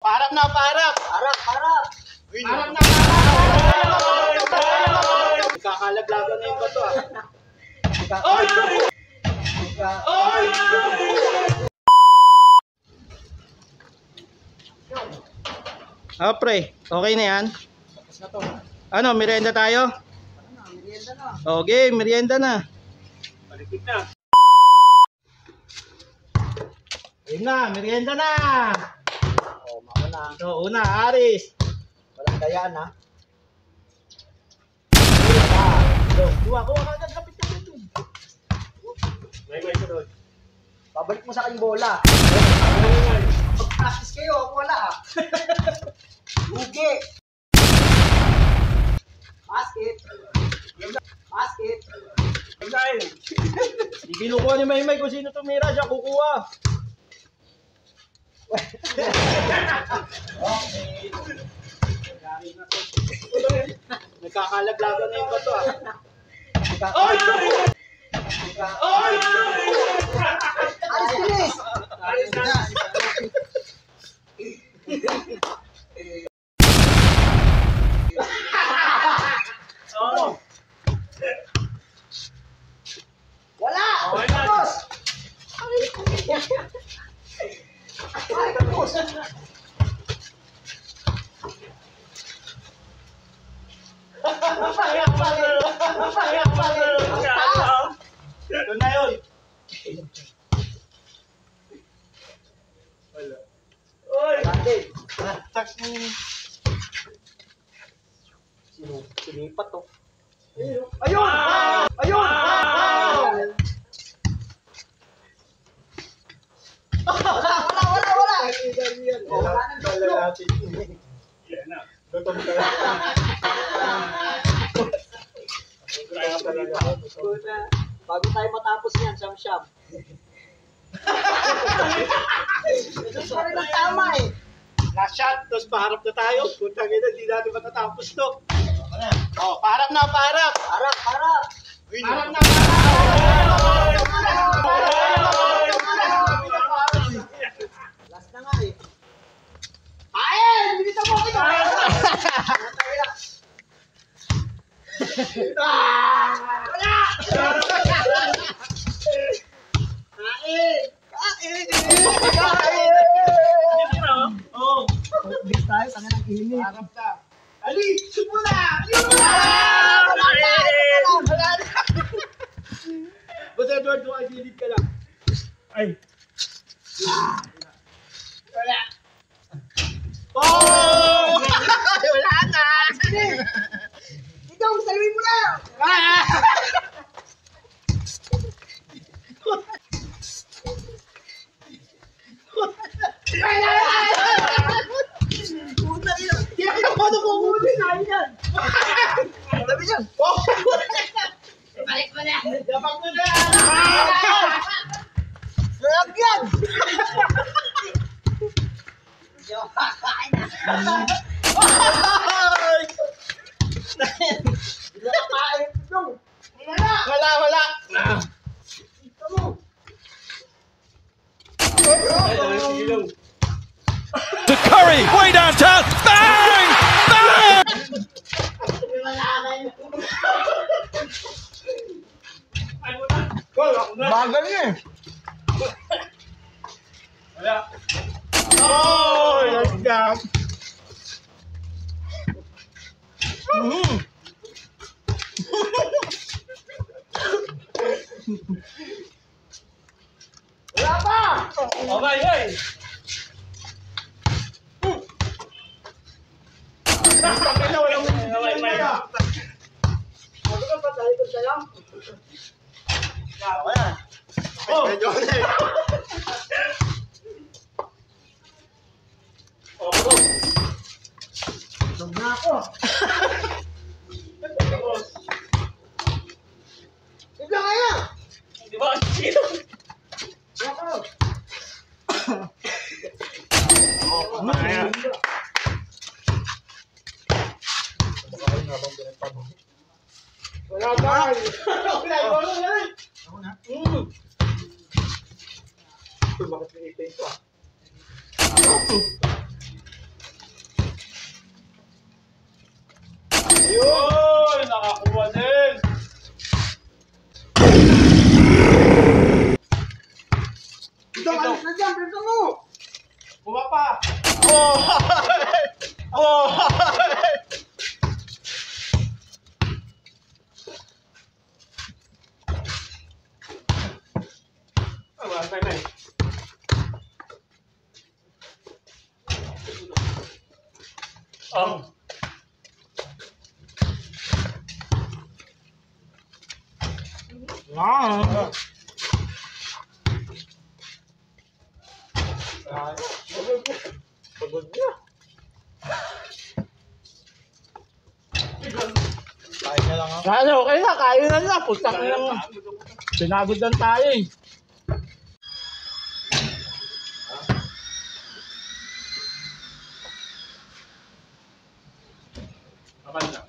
Parap na, parap! Harap, harap! Parap na, parap! Kakalaglagan na yung bato, ah. Oy! Oy! Ah, pre, okay na yan? Tapos na to. Ano, merienda tayo? Merienda na. Okay, merienda na. Palikit na. Ayun na, merienda na! Oh, mauna. So, una, Aris. Walang dayaan, ha? Duwa ko, kapit-kapit. May sunod. Pabalik mo sa aking bola. Pag-practice kayo, ako wala, ha? Lugi. Basket. Basket. Hindi kinukuha ni Maymay kung sino tumira, siya kukuha. Okay. Nagkakalaglagan na yung bato, ah. Oy! Oy! Alis, bilis! Aris na. Oh. Wala! Okay, Tapos! Ay, tapos! Ito na yun. Wala. Oy! Dati. Tak ni. Sinipat, to. Ayun! Ayun! Wala! Wala nang tuklo. Yan na. Gutom ka lang. Bago tayo matapos yan, siyam-siyam. Ito pa rin ang tama, eh. Last shot, tapos paharap na tayo. Puntang ina, hindi natin matatapos to. Oh, paharap na, paharap! Harap, harap! Paharap na, Last na nga, eh. Ayan! Binita mo ako! Wala! Kain! Kain! Oh, Bis tayo, tanga ng init. paharap na. Ali, shoot mo na! Wala na! Basta Edward, doon ay gilid ka lang. Ay. Wala. Oh! Wala na! Ikaw, saluhin mo na! Puta ina! Kaya ka pa na kukunin na yan. Sabi niyan! Balik mo na! Dapat mo na! Sarap yan! Hindi ako kakain na. Hindi ako kakain ito. Wala! Wala! Ito mo! To Curry, way downtown, bang! Bang! Bagal niya eh. Wala. Oh! Nice job! Wala pa! Okay, hey! Bakit na walang Sabi ko pa, dahil ko siya lang. wala. Oh! Dog na ako. Bigla kaya! Di ba? Sino? Ako! Mamaya. Wala ba? Wala ba? Ako na? Bakit pinipin ko, ah? Pagod niya. Kain na lang ako. Kaya okay na, kain na na. Putak na lang. Pinagod lang tayo eh. Kapan na.